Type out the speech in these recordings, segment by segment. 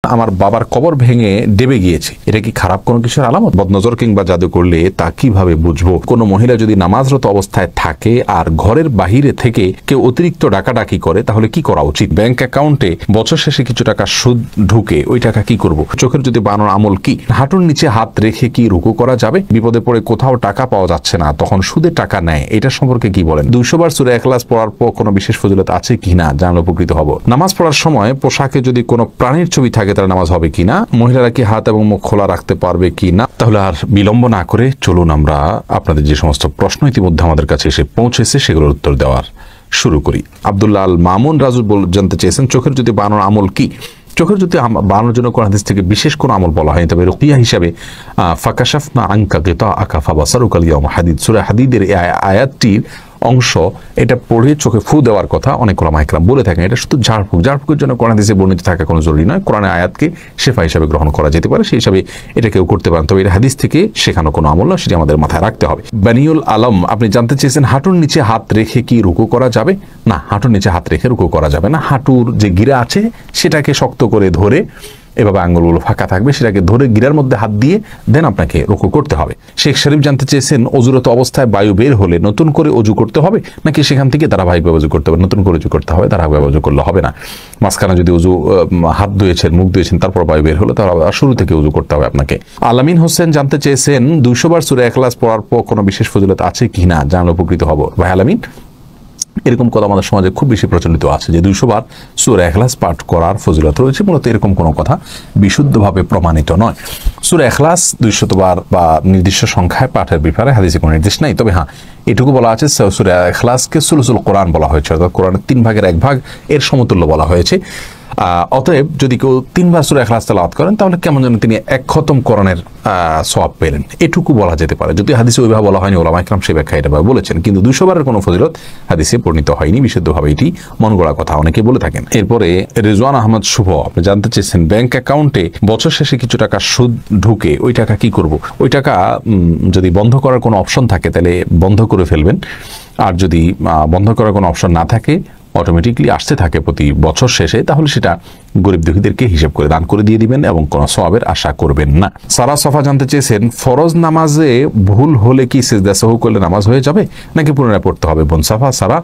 আমার বাবার কবর ভেঙে দেবে গিয়েছে, এটা কি খারাপ কোনো কিছুর আলামত? বদনজর কিংবা জাদু করলে তা কিভাবে বুঝবো? কোনো মহিলা যদি নামাজরত অবস্থায় থাকে আর ঘরের বাহিরে থেকে কেউ অতিরিক্ত ডাকাডাকি করে, তাহলে কি করা উচিত? ব্যাংক অ্যাকাউন্টে বছর শেষে কিছু টাকা সুদ ঢুকে, ওই টাকা কি করব? চোখের যদি বানানোর আমল কি? হাঁটুর নিচে হাত রেখে কি রুকু করা যাবে? বিপদে পড়ে কোথাও টাকা পাওয়া যাচ্ছে না, তখন সুদে টাকা নেয়, এটা সম্পর্কে কি বলেন? 200 বার সূরা ইখলাস পড়ার পর কোনো বিশেষ ফজিলত আছে কিনা জানলে উপকৃত হব। নামাজ পড়ার সময় পোশাকে যদি কোনো প্রাণীর ছবি থাকে, তার নামাজ হবে কিনা? মহিলারা কি হাত এবং মুখ খোলা রাখতে পারবে কিনা? তাহলে আর বিলম্ব না করে চলুন আমরা আপনাদের যে সমস্ত প্রশ্ন ইতিমধ্যে আমাদের কাছে এসে পৌঁছেছে সেগুলোর উত্তর দেওয়ার শুরু করি। আব্দুল্লাহ আল মামুন রাজু জানতে চেয়েছেন, চোখের যদি বানানোর আমল কি? চোখের যদি বানানোর জন্য কোরআন হাদিস থেকে বিশেষ কোনো আমল বলা হয়নি, তবে রুকিয়া হিসাবে ফাকাশাফনা আনকা গিতাআকা ফাবাসারুকাল ইয়াওমা হাদিদ, সূরা হাদিদের এই আয়াতটির অংশ, এটা পড়ে চোখে ফু দেওয়ার কথা অনেক ওলামা ইকরাম বলে থাকেন। এটা শুধু ঝাড়ফুঁকের জন্য কোরআন হাদিসে বর্ণিত থাকা কোনো জরুরি নয়। কোরআনের আয়াতকে শেফা হিসাবে গ্রহণ করা যেতে পারে, সেই হিসাবে এটা কেউ করতে পারেন, তবে এটা হাদিস থেকে শেখানো কোনো আমল নয়, সেটি আমাদের মাথায় রাখতে হবে। বানিউল আলম আপনি জানতে চেয়েছেন, হাঁটুর নিচে হাত রেখে কি রুকু করা যাবে? না, হাঁটুর নিচে হাত রেখে রুকু করা যাবে না। হাঁটুর যে গিরা আছে সেটাকে শক্ত করে ধরে, এভাবে আঙ্গুলগুলো ফাঁকা থাকবে, সেটাকে ধরে গিরার মধ্যে হাত দিয়ে দেন আপনাকে রুকু করতে হবে। শেখ শরীফ জানতে চেয়েছেন, অজুরত অবস্থায় বায়ু বের হলে নতুন করে অজু করতে হবে নাকি সেখান থেকে ধারাবাহিকভাবে অজু করতে হবে? নতুন করে অজু করতে হবে, ধারাবাহিকভাবে অজু করলে হবে না। মাঝখানে যদি অজু হাত ধুয়েছেন, মুখ ধুয়েছেন, তারপর বায়ু বের হলো, তাহলে শুরু থেকে অজু করতে হবে আপনাকে। আলামিন হোসেন জানতে চেয়েছেন, 200 বার সূরা ইখলাস পড়ার পর কোনো বিশেষ ফজিলত আছে কিনা জানলে উপকৃত হব। ভাই আলামিন, এরকম কথা আমাদের সমাজে খুব বেশি প্রচলিত আছে যে 200 বার সূরা ইখলাস পাঠ করার ফজিলত রয়েছে। মূলত এরকম কোনো কথা বিশুদ্ধভাবে প্রমাণিত নয়। সূরা ইখলাস 200 বার বা নির্দিষ্ট সংখ্যায় পাঠের ব্যাপারে হাদিসে কোনো নির্দেশ নাই, তবে হ্যাঁ এটুকু বলা আছে সূরা ইখলাসকে সুলুসুল কোরআন বলা হয়েছে, অর্থাৎ কোরআনের 3 ভাগের 1 ভাগ এর সমতুল্য বলা হয়েছে। অতএব যদি কেউ 3 বার সূরা ইখলাস তেলাওয়াত করেন, তাহলে কেমন যেন তিনি 1 খতম কোরআনের সওয়াব পেলেন, এটুকু বলা যেতে পারে। যদি হাদিসে ওইভাবে বলা হয়নি, ওলামা ইকরাম সেই ব্যাখ্যা এটা বলেছেন, কিন্তু 200 বারের কোনো ফজিলত হাদিসে বর্ণিত হয়নি, বিশুদ্ধভাবে এটি মন গড়া কথা অনেকে বলে থাকেন। এরপরে রিজওয়ান আহমদ শুভ আপনি জানতে চেয়েছেন, ব্যাংক অ্যাকাউন্টে বছর শেষে কিছু টাকা সুদ ঢুকে, ওই টাকা কি করব? ওই টাকা যদি বন্ধ করার কোনো অপশন থাকে তাহলে বন্ধ করে ফেলবেন, আর যদি বন্ধ করার কোনো অপশন না থাকে, অটোমেটিকলি আসতে থাকে প্রতি বছর শেষে, তাহলে সেটা গরিব দুঃখীদেরকে হিসেব করে দান করে দিয়ে দিবেন এবং কোনো সওয়াবের আশা করবেন না। সারা সফা জানতে চেয়েছেন, ফরজ নামাজে ভুল হলে কি সিজদা সাহু করলে নামাজ হয়ে যাবে নাকি পুনরায় পড়তে হবে? বোন সাফা সারা,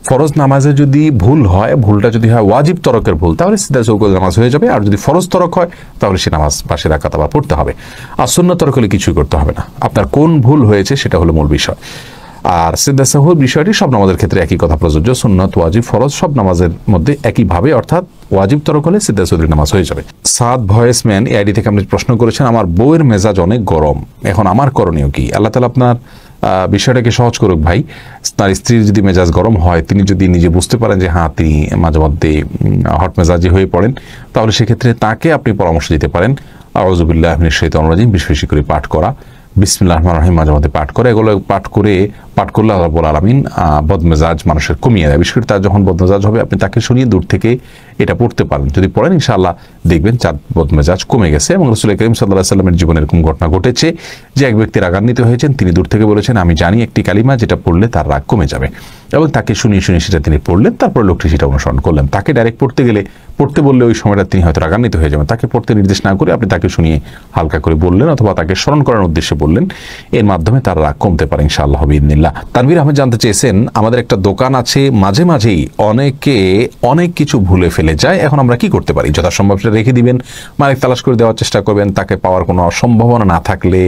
ফরজ নামাজে যদি ভুল হয়, ভুলটা যদি হয় ওয়াজিব তরকের ভুল, তাহলে সিজদা সাহু করলে নামাজ হয়ে যাবে, আর যদি ফরজ তরক হয় তাহলে সে নামাজ পাশে রাকাত আবার পড়তে হবে। আর সুন্নাত তরক হলে কিছুই করতে হবে না, আপনার কোন ভুল হয়েছে সেটা হলো মূল বিষয়। আর সিজদা সাহুর বিষয়টি সব নামাজের ক্ষেত্রে একই কথা প্রযোজ্য, সুন্নাত ওয়াজিব ফরজ সব নামাজের মধ্যে একইভাবে, অর্থাৎ ওয়াজিব তরক হলে সিজদা সাহুর নামাজ হয়ে যাবে। সাদ ভয়েসম্যান এই আইডি থেকে আপনি প্রশ্ন করেছেন, আমার বউয়ের মেজাজ অনেক গরম, এখন আমার করণীয় কি? আল্লাহ তাআলা আপনার বিষয়টাকে সহজ করুক ভাই। তার স্ত্রীর যদি মেজাজ গরম হয়, তিনি যদি নিজে বুঝতে পারেন যে হ্যাঁ তিনি মাঝে মধ্যে হট মেজাজি হয়ে পড়েন, তাহলে সেক্ষেত্রে তাকে আপনি পরামর্শ দিতে পারেন আউযু বিল্লাহি মিনাশ শাইতানির রাজিম বেশি বেশি করে পাঠ করা, বিসমিল্লাহির রহমানির রহিম মাঝে মধ্যে পাঠ করে, এগুলো পাঠ করলে আল্লাহ রাব্বুল আলামিন বদমেজাজ মানুষের কমিয়ে দেয়। বিশেষ করে তার যখন বদমেজাজ হবে, আপনি তাকে শুনিয়ে দূর থেকে এটা পড়তে পারেন, যদি পড়েন ইনশাআল্লাহ দেখবেন তার বদমেজাজ কমে গেছে। এবং রাসূল করিম সাল্লাল্লাহু আলাইহি ওয়াসাল্লামের জীবনে এরকম ঘটনা ঘটেছে যে এক ব্যক্তি রাগান্বিত হয়েছেন, তিনি দূর থেকে বলেছেন আমি জানি একটি কালিমা যেটা পড়লে তার রাগ কমে যাবে, এবং তাকে শুনিয়ে সেটা তিনি পড়লেন, তারপর লোকটি সেটা অনুসরণ করলেন। তাকে ডাইরেক্ট পড়তে বললে ওই সময়টা তিনি হয়তো রাগান্বিত হয়ে যাবেন, তাকে পড়তে নির্দেশ না করে আপনি তাকে শুনিয়ে হালকা করে বললেন অথবা তাকে স্মরণ করার উদ্দেশ্যে বললেন, এর মাধ্যমে তার রাগ কমতে পারে ইনশাআল্লাহ বিইذনিল্লাহ। তানভীর আহমেদ জানতে চেয়েছেন, আমাদের একটা দোকান আছে, মাঝে মাঝেই অনেকে অনেক কিছু ভুলে ফেলে যায়, এখন আমরা কি করতে পারি? যথাসম্ভব সেটা রেখে দিবেন, মালিক তালাশ করে দেওয়ার চেষ্টা করবেন, তাকে পাওয়ার কোনো সম্ভাবনা না থাকলে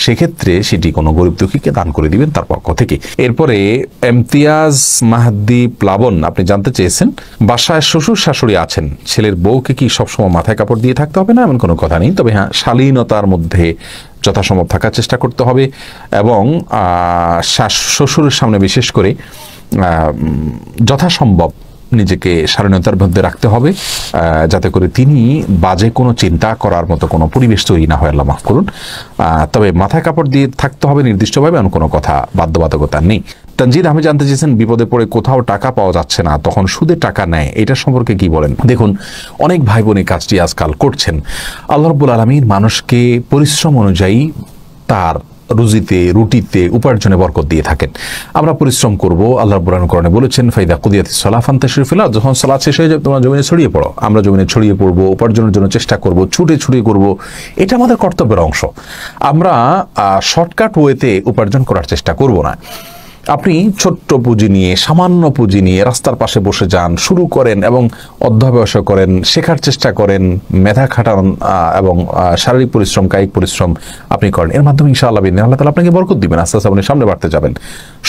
সেক্ষেত্রে সেটি কোনো গরিব দুঃখীকে দান করে দিবেন তার পক্ষ থেকে। এরপরে ইমতিয়াজ মাহদি প্লাবন আপনি জানতে চেয়েছেন, বাসায় শ্বশুর শাশুড়ি আছেন, ছেলের বউকে কি সবসময় মাথায় কাপড় দিয়ে থাকতে হবে না? এমন কোনো কথা নেই, তবে হ্যাঁ শালীনতার মধ্যে যথাসম্ভব থাকার চেষ্টা করতে হবে, এবং শ্বশুরের সামনে বিশেষ করে যথাসম্ভব নিজেকে শালীনতার মধ্যে রাখতে হবে, যাতে করে তিনি বাজে কোনো চিন্তা করার মতো কোনো পরিবেশ তৈরি না হয়, আল্লাহ মাফ করুন। তবে মাথায় কাপড় দিয়ে থাকতে হবে নির্দিষ্টভাবে, এমন কোনো কথা বাধ্যবাধকতা নেই। তানজিদ আহমেদ জানতে চেয়েছেন, বিপদে পড়ে কোথাও টাকা পাওয়া যাচ্ছে না, তখন সুদে টাকা নেয়, এটা সম্পর্কে কি বলেন? দেখুন, অনেক ভাই বোন এই কাজটি আজকাল করছেন। আল্লাহ রাব্বুল আলামিন মানুষকে পরিশ্রম অনুযায়ী তার রুজিতে, রুটিতে, উপার্জনে বরকত দিয়ে থাকেন। আমরা পরিশ্রম করব। আল্লাহ রাব্বুল আলামিন কোরআনে বলেছেন, ফাইদা কুদিয়াতিস সালাহ ফান্তাশিরু ফিল আরদ, যখন সালাত শেষ হয়ে যাবে তোমরা জমিনে ছড়িয়ে পড়ো। আমরা জমিনে ছড়িয়ে পড়বো, উপার্জনের জন্য চেষ্টা করব, ছুটে করব। এটা আমাদের কর্তব্যের অংশ। আমরা শর্টকাট ওয়েতে উপার্জন করার চেষ্টা করব না। আপনি ছোট্ট পুঁজি নিয়ে, সামান্য পুঁজি নিয়ে রাস্তার পাশে বসে যান, শুরু করেন এবং অধ্যবসায় করেন, শেখার চেষ্টা করেন, মেধা খাটান এবং শারীরিক পরিশ্রম, কায়িক পরিশ্রম আপনি করেন। এর মাধ্যমে ইনশাআল্লাহ আল্লাহ তাআলা আপনাকে বরকত দিবেন। আস্তে আস্তে আপনি সামনে বাড়তে যাবেন।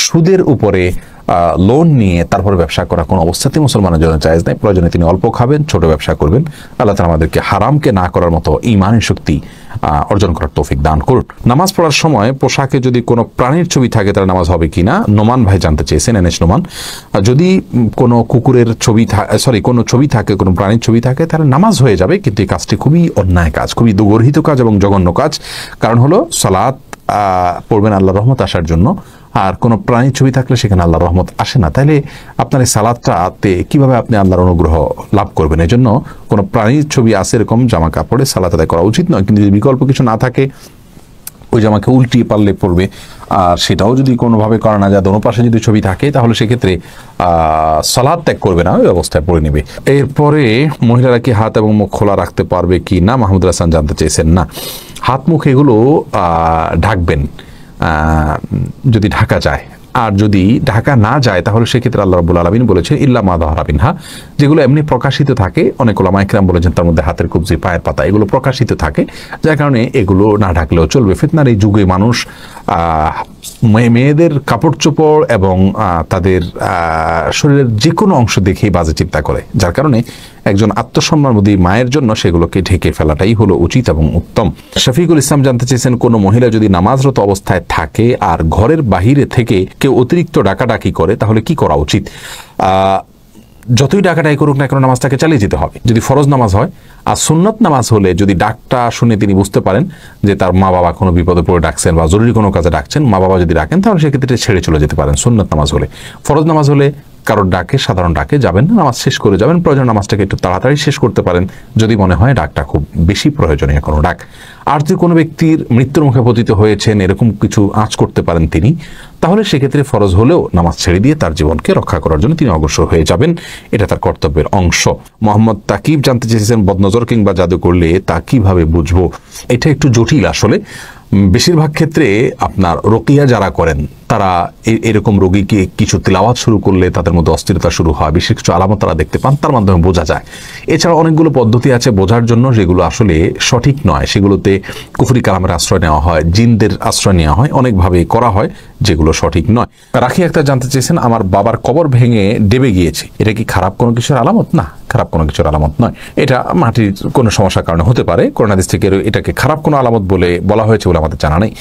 সুদের উপরে লোন নিয়ে তারপরে ব্যবসা করা কোনো অবস্থাতেই মুসলমানের জন্য জায়েজ নাই। প্রয়োজনে তিনি অল্প খাবেন, ছোট ব্যবসা করবেন। আল্লাহ তাআলা আমাদেরকে হারামকে না করার মতো ঈমানের শক্তি অর্জন করার তৌফিক দান করুন। নামাজ পড়ার সময় পোশাকে যদি কোনো প্রাণীর ছবি থাকে তাহলে নামাজ হবে কিনা, নোমান ভাই জানতে চেয়েছেন, এনএস নোমান। যদি কোনো কুকুরের ছবি কোনো ছবি থাকে, কোনো প্রাণীর ছবি থাকে, তাহলে নামাজ হয়ে যাবে, কিন্তু এই কাজটি খুবই অন্যায় কাজ, খুবই দুর্গর্হিত কাজ এবং জঘন্য কাজ। কারণ হলো সালাত পড়বেন আল্লাহর রহমত আসার জন্য, আর কোনো প্রাণীর ছবি থাকলে সেখানে আল্লাহর রহমত আসে না। তাহলে আপনার এই সালাতটাতে কিভাবে আপনি আল্লাহর অনুগ্রহ লাভ করবেন? এই জন্য কোনো প্রাণীর ছবি আসে এরকম জামা কাপড়ে সালাত আদায় করা উচিত নয়। কিন্তু যদি বিকল্প কিছু না থাকে, ওই জামাকে উল্টিয়ে পারলে পড়বে, আর সেটাও যদি কোনোভাবে করা না যায়, দোনো পাশে যদি ছবি থাকে, তাহলে সেক্ষেত্রে সালাত ত্যাগ করবে না, ওই অবস্থায় পড়ে নেবে। এরপরে মহিলারা কি হাত এবং মুখ খোলা রাখতে পারবে কি না, মাহমুদুল হাসান জানতে চেয়েছেন। না, হাত মুখ এগুলো ঢাকবেন যদি ঢাকা যায়, আর যদি ঢাকা না যায় তাহলে সেক্ষেত্রে আল্লাহ রাব্বুল আলামিন বলেছেন ইল্লা মা যাহারা মিনহা, যেগুলো এমনি প্রকাশিত থাকে। অনেক উলামা ইকরাম বলেছেন তার মধ্যে হাতের কবজি, পায়ের পাতা, এগুলো প্রকাশিত থাকে, যার কারণে এগুলো না ঢাকলেও চলবে। ফিতনার এই যুগে মানুষ মেয়েদের কাপড় চোপড় এবং তাদের শরীরের যে কোনো অংশ দেখেই বাজে চিন্তা করে, যার কারণে একজন আত্মসম্মানবোধী মায়ের জন্য সেগুলোকে ঢেকে ফেলাটাই হলো উচিত এবং উত্তম। শফিকুল ইসলাম জানতে চেয়েছেন, কোনো মহিলা যদি নামাজরত অবস্থায় থাকে আর ঘরের বাহিরে থেকে কেউ অতিরিক্ত ডাকাডাকি করে তাহলে কি করা উচিত? যতই ডাকাডাকি করুক না কেন, নামাজটাকে চালিয়ে যেতে হবে। যদি ফরজ নামাজ হয়, আর সুন্নত নামাজ হলে যদি ডাকটা শুনে তিনি বুঝতে পারেন যে তার মা বাবা কোনো বিপদে পড়ে ডাকছেন বা জরুরি কোনো কাজে ডাকছেন, মা বাবা যদি ডাকেন তাহলে সেক্ষেত্রে ছেড়ে চলে যেতে পারেন সুন্নত নামাজ হলে। ফরজ নামাজ হলে কারোর ডাকে, সাধারণ ডাকে যাবেন না, নামাজ শেষ করে যাবেন। প্রয়োজন নামাজটাকে একটু তাড়াতাড়ি শেষ করতে পারেন যদি মনে হয় ডাকটা খুব বেশি প্রয়োজনীয় কোনো ডাক। আর যদি কোনো ব্যক্তির মৃত্যুর মুখে পতিত হয়েছেন, এরকম কিছু আঁচ করতে পারেন তিনি, তাহলে সেক্ষেত্রে ফরজ হলেও নামাজ ছেড়ে দিয়ে তার জীবনকে রক্ষা করার জন্য তিনি অগ্রসর হয়ে যাবেন। এটা তার কর্তব্যের অংশ। মোহাম্মদ তাকিব জানতে চেয়েছেন, বদনজর কিংবা জাদু করলে তা কিভাবে বুঝবো? এটা একটু জটিল আসলে। বেশিরভাগ ক্ষেত্রে আপনার রকিয়া যারা করেন তারা এরকম রোগীকে কিছু তিলাওয়াত শুরু করলে তাদের মধ্যে অস্থিরতা শুরু হয়, বিশেষ কিছু আলামত তারা দেখতে পান, তার মাধ্যমে বোঝা যায়। এছাড়া অনেকগুলো পদ্ধতি আছে বোঝার জন্য, যেগুলো আসলে সঠিক নয়। সেগুলোতে কুফরি কালামের আশ্রয় নেওয়া হয়, জিনদের আশ্রয় নেওয়া হয়, অনেকভাবে করা হয় যেগুলো সঠিক নয়। রাখি একটা জানতে চেয়েছেন, আমার বাবার কবর ভেঙে ডেবে গিয়েছে, এটা কি খারাপ কোনো কিছুর আলামত? না, খারাপ কোনো কিছুর আলামত নয়। এটা মাটির কোনো সমস্যার কারণে হতে পারে। কোরআন হাদিস থেকে এটাকে খারাপ কোনো আলামত বলে বলা হয়েছে বলে আমাদের জানা নেই।